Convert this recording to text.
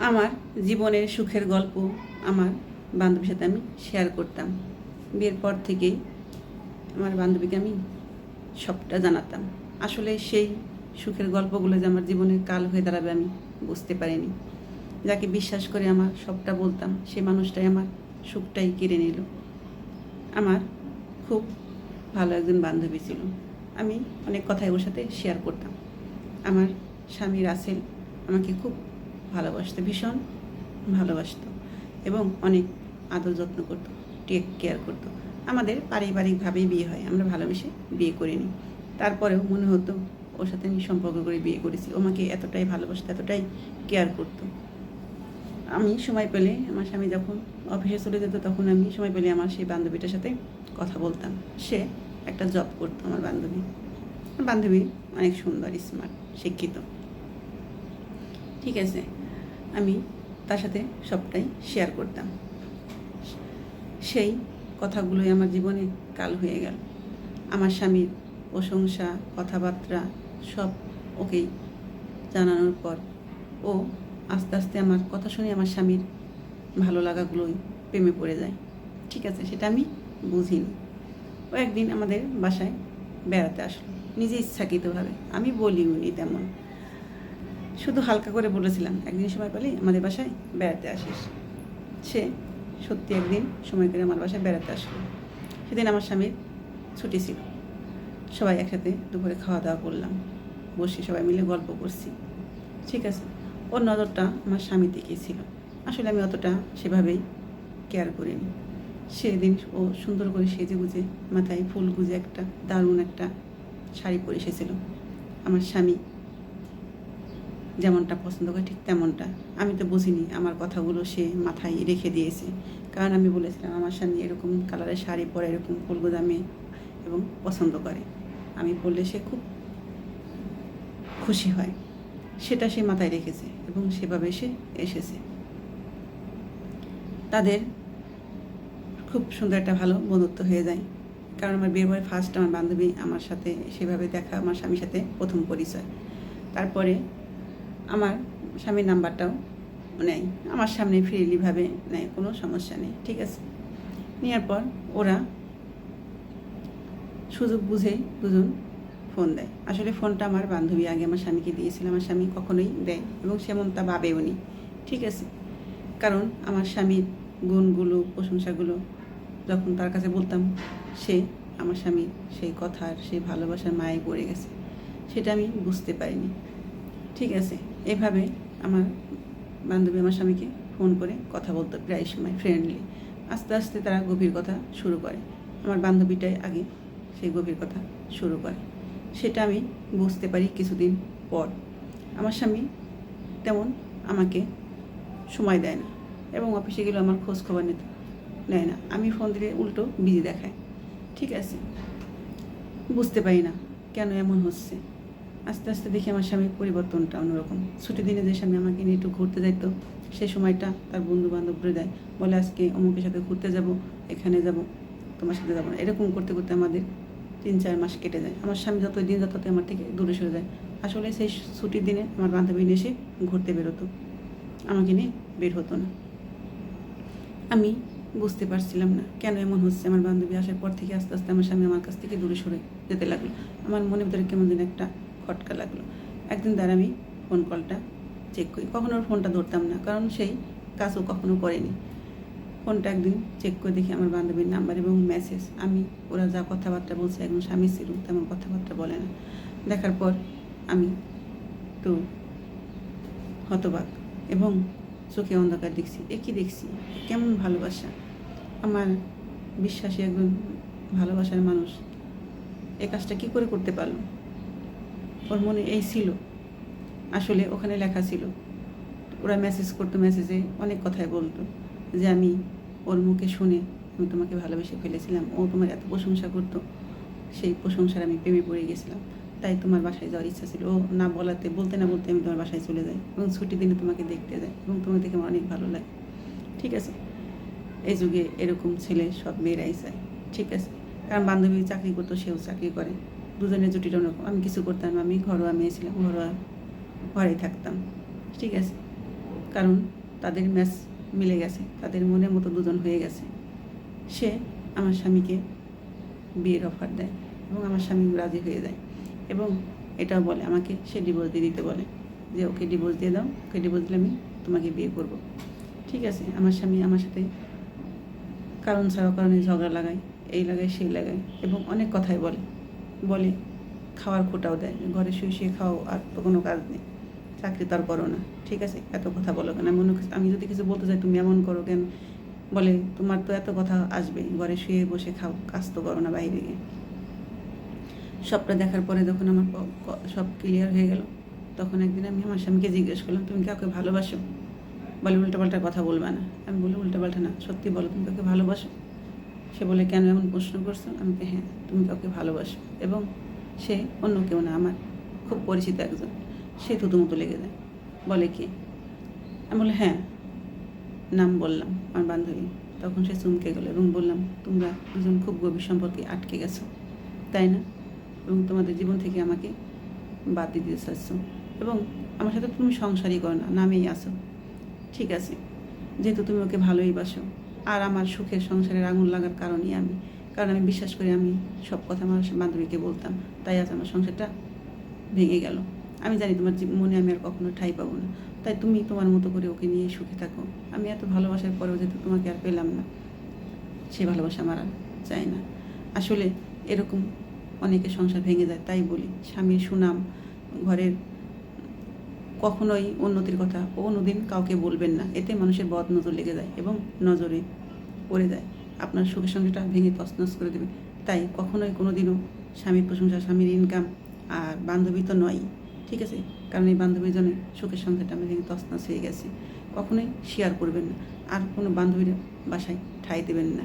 আমার জীবনের সুখের গল্প আমার বান্ধবীর সাথে আমি শেয়ার করতাম। বিয়ের পর থেকেই আমার বান্ধবীকে আমি সবটা জানাতাম। আসলে সেই সুখের গল্পগুলো যে আমার জীবনের কাল হয়ে দাঁড়াবে আমি বুঝতে পারিনি। যাকে বিশ্বাস করে আমার সবটা বলতাম, সেই মানুষটাই আমার সুখটাই কেড়ে নিল। আমার খুব ভালো একজন বান্ধবী ছিল, আমি অনেক কথাই ওর সাথে শেয়ার করতাম। আমার স্বামী রাসেল আমাকে খুব ভালোবাসতো, ভীষণ ভালোবাসতো এবং অনেক আদর যত্ন করতো, টেক কেয়ার করতো। আমাদের পারিবারিকভাবেই বিয়ে হয়, আমরা ভালোবেসে বিয়ে করিনি। তারপরেও মনে হতো ওর সাথে আমি সম্পর্ক করে বিয়ে করেছি। ও আমাকে এতটাই ভালোবাসতো, এতটাই কেয়ার করতো। আমি সময় পেলে, আমার স্বামী যখন অফিসে চলে যেত, তখন আমি সময় পেলে আমার সেই বান্ধবীটার সাথে কথা বলতাম। সে একটা জব করতো। আমার বান্ধবী অনেক সুন্দর, স্মার্ট, শিক্ষিত। ঠিক আছে, আমি তার সাথে সবটাই শেয়ার করতাম। সেই কথাগুলোই আমার জীবনে কাল হয়ে গেল। আমার স্বামীর প্রশংসা, কথাবার্তা সব ওকেই জানানোর পর ও আস্তে আস্তে আমার কথা শুনে আমার স্বামীর ভালো লাগাগুলোই প্রেমে পড়ে যায়। ঠিক আছে, সেটা আমি বুঝিনি। ও একদিন আমাদের বাসায় বেড়াতে আসলো, নিজে ইচ্ছাকৃতভাবে। আমি বলিও নি তেমন, শুধু হালকা করে বলেছিলাম একদিন সময় পেলেই আমাদের বাসায় বেড়াতে আসিস। সে সত্যি একদিন সময় করে আমার বাসায় বেড়াতে আসলো। সেদিন আমার স্বামীর ছুটি ছিল। সবাই একসাথে দুপুরে খাওয়া দাওয়া করলাম, বসে সবাই মিলে গল্প করছি। ঠিক আছে, ওর নজরটা আমার স্বামীর দিকেই ছিল। আসলে আমি অতটা সেভাবেই কেয়ার করিনি। সেদিন ও সুন্দর করে সেজে গুজে, মাথায় ফুল গুজে একটা দারুণ একটা শাড়ি পরে এসেছিল। আমার স্বামী যেমনটা পছন্দ করে ঠিক তেমনটা। আমি তো বুঝিনি আমার কথাগুলো সে মাথায় রেখে দিয়েছে, কারণ আমি বলেছিলাম আমার স্বামী এরকম কালারের শাড়ি পরে, এরকম ফুল গোদামে এবং পছন্দ করে। আমি বললে সে খুব খুশি হয়, সেটা সে মাথায় রেখেছে এবং সেভাবে সে এসেছে। তাদের খুব সুন্দর একটা ভালো বন্ধুত্ব হয়ে যায়, কারণ আমার বিয়ের পরে ফার্স্ট আমার বান্ধবী আমার সাথে সেভাবে দেখা, আমার স্বামীর সাথে প্রথম পরিচয়। তারপরে আমার স্বামীর নাম্বারটাও নেয়, আমার সামনে ফ্রিলিভাবে নেয়, কোনো সমস্যা নেই। ঠিক আছে, নেওয়ার পর ওরা সুযোগ বুঝে দুজন ফোন দেয়। আসলে ফোনটা আমার বান্ধবী আগে আমার স্বামীকে দিয়েছিল, আমার স্বামী কখনোই দেয় এবং সেমন তা ভাবেও নি। ঠিক আছে, কারণ আমার স্বামীর গুণগুলো, প্রশংসাগুলো যখন তার কাছে বলতাম, সে আমার স্বামী সেই কথার, সেই ভালোবাসার মায়ে পড়ে গেছে, সেটা আমি বুঝতে পারিনি। ঠিক আছে, এভাবে আমার বান্ধবী আমার স্বামীকে ফোন করে কথা বলতো প্রায় সময়, ফ্রেন্ডলি। আস্তে আস্তে তারা গভীর কথা শুরু করে। আমার বান্ধবীটাই আগে সেই গভীর কথা শুরু করে, সেটা আমি বুঝতে পারি কিছুদিন পর। আমার স্বামী তেমন আমাকে সময় দেয় না এবং অফিসে গেলেও আমার খোঁজ খবর নেয় না। আমি ফোন দিলে উল্টো বিজি দেখায়। ঠিক আছে, বুঝতে পারি না কেন এমন হচ্ছে। আস্তে আস্তে দেখি আমার স্বামীর পরিবর্তনটা অন্যরকম। ছুটির দিনে যে স্বামী আমাকে নিয়ে একটু ঘুরতে যাইতো, সেই সময়টা তার বন্ধু বান্ধব ঘুরে দেয়, বলে আজকে অমুকের সাথে ঘুরতে যাব, এখানে যাব, তোমার সাথে যাবো না। এরকম করতে করতে আমাদের 3-4 মাস কেটে যায়। আমার স্বামী যত দিন যত আমার থেকে দূরে সরে যায়। আসলে সেই ছুটির দিনে আমার বান্ধবী নিয়ে এসে ঘুরতে বেরোতো, আমাকে নিয়ে বের হতো না। আমি বুঝতে পারছিলাম না কেন এমন হচ্ছে। আমার বান্ধবী আসার পর থেকে আস্তে আস্তে আমার স্বামী আমার কাছ থেকে দূরে সরে যেতে লাগলো। আমার মনের ভিতরে কেমন যেন একটা খটকা লাগলো। একদিন দ্বারা আমি ফোন কলটা চেক করি, কখনো ওর ফোনটা ধরতাম না, কারণ সেই কাজও কখনো করেনি। ফোনটা একদিন চেক করে দেখি আমার বান্ধবীর নাম্বার এবং মেসেজ। আমি ওরা যা কথাবার্তা বলছে একদম স্বামী ছিল তেমন কথাবার্তা বলে না। দেখার পর আমি তো হতবাক এবং চোখে অন্ধকার দেখছি। একই দেখছি, কেমন ভালোবাসা! আমার বিশ্বাসী একজন ভালোবাসার মানুষ এ কাজটা কী করে করতে পারল? ওর মনে এই ছিল। আসলে ওখানে লেখা ছিল, ওরা মেসেজ করতো, মেসেজে অনেক কথাই বলতো যে আমি ওর মুখে শুনে আমি তোমাকে ভালোবেসে ফেলেছিলাম, ও তোমার এত প্রশংসা করতো, সেই প্রশংসার আমি প্রেমে পড়ে গেছিলাম, তাই তোমার বাসায় যাওয়ার ইচ্ছা ছিল। ও না বলতে না বলতে আমি তোমার বাসায় চলে যাই এবং ছুটির দিনে তোমাকে দেখতে যাই এবং তোমাকে দেখে আমার অনেক ভালো লাগে। ঠিক আছে, এই যুগে এরকম ছেলে সব মেয়েরাই চায়। ঠিক আছে, কারণ বান্ধবী চাকরি করতো, সেও চাকরি করে, দুজনের জুটিটা অন্যরকম। আমি কিছু করতাম না, আমি ঘরেই ছিলাম, ঘরেই থাকতাম। ঠিক আছে, কারণ তাদের ম্যাচ মিলে গেছে, তাদের মনের মতো দুজন হয়ে গেছে। সে আমার স্বামীকে বিয়ের অফার দেয় এবং আমার স্বামী রাজি হয়ে যায় এবং এটাও বলে আমাকে সে ডিভোর্স দিয়ে দিতে বলে যে ওকে ডিভোর্স দিয়ে দাও, ওকে ডিভোর্স দিলে আমি তোমাকে বিয়ে করব। ঠিক আছে, আমার স্বামী আমার সাথে কারণ ছাড়া কারণে ঝগড়া লাগায়, এই লাগায় সেই লাগায় এবং অনেক কথাই বলে খাওয়ার খোটাও দেয়, ঘরে শুয়ে শুয়ে খাও, আর তো কোনো কাজ নেই, চাকরি তো আর করো না। ঠিক আছে, এত কথা বলো কেন? আমি যদি কিছু বলতে চাই তুমি এমন করো কেন? বলে তোমার তো এত কথা আসবে, ঘরে শুয়ে বসে খাও, কাজ তো করো না বাইরে গিয়ে। সবটা দেখার পরে যখন আমার সব ক্লিয়ার হয়ে গেল, তখন একদিন আমি আমার স্বামীকে জিজ্ঞেস করলাম, তুমি কাউকে ভালোবাসো? বলে উল্টাপাল্টা কথা বলবে না। আমি বলি উল্টাপাল্টা না, সত্যি বলো তুমি কাউকে ভালোবাসো? সে বলে কেন এমন প্রশ্ন করছো? আমি বলি হ্যাঁ, তুমি কাউকে ভালোবাসো এবং সে অন্য কেউ না, আমার খুব পরিচিত একজন। সে থুতুমতো লেগে যায়, বলে কি? আমি বলি হ্যাঁ, নাম বললাম আমার বান্ধবী। তখন সে চমকে গেল এবং বললাম, তোমরা দুজন খুব গভীর সম্পর্কে আটকে গেছো, তাই না? এবং তোমাদের জীবন থেকে আমাকে বাদ দিয়ে দিতে চাচ্ছ এবং আমার সাথে তুমি সংসারই করো না, নামেই আসো। ঠিক আছে, যেহেতু তুমি ওকে ভালোই বাসো আর আমার সুখের সংসারের আগুন লাগার কারণই আমি, কারণ আমি বিশ্বাস করি আমি সব কথা আমার বান্ধবীকে বলতাম, তাই আজ আমার সংসারটা ভেঙে গেল। আমি জানি তোমার মনে আমি আর কখনো ঠাঁই পাবো না, তাই তুমি তোমার মতো করে ওকে নিয়ে সুখে থাকো। আমি এত ভালোবাসার পরেও যেহেতু তোমাকে আর পেলাম না, সেই ভালোবাসা আমার আর চাই না। আসলে এরকম অনেকে সংসার ভেঙে যায়, তাই বলি স্বামীর সুনাম, ঘরের কখনোই উন্নতির কথা কোনোদিন কাউকে বলবেন না, এতে মানুষের বদ নজর লেগে যায় এবং নজরে পড়ে যায়, আপনার সুখের সংসারটা ভেঙে তছনছ করে দেবে। তাই কখনোই কোনোদিনও স্বামীর প্রশংসা, স্বামীর ইনকাম আর বান্ধবী তো নয়, ঠিক আছে, কারণ এই বান্ধবীর জন্য সুখের সংসারটা আমি ভেঙে তছনছ হয়ে গেছে। কখনোই শেয়ার করবেন না, আর কোনো বান্ধবীর বাসায় ঠাঁই দেবেন না।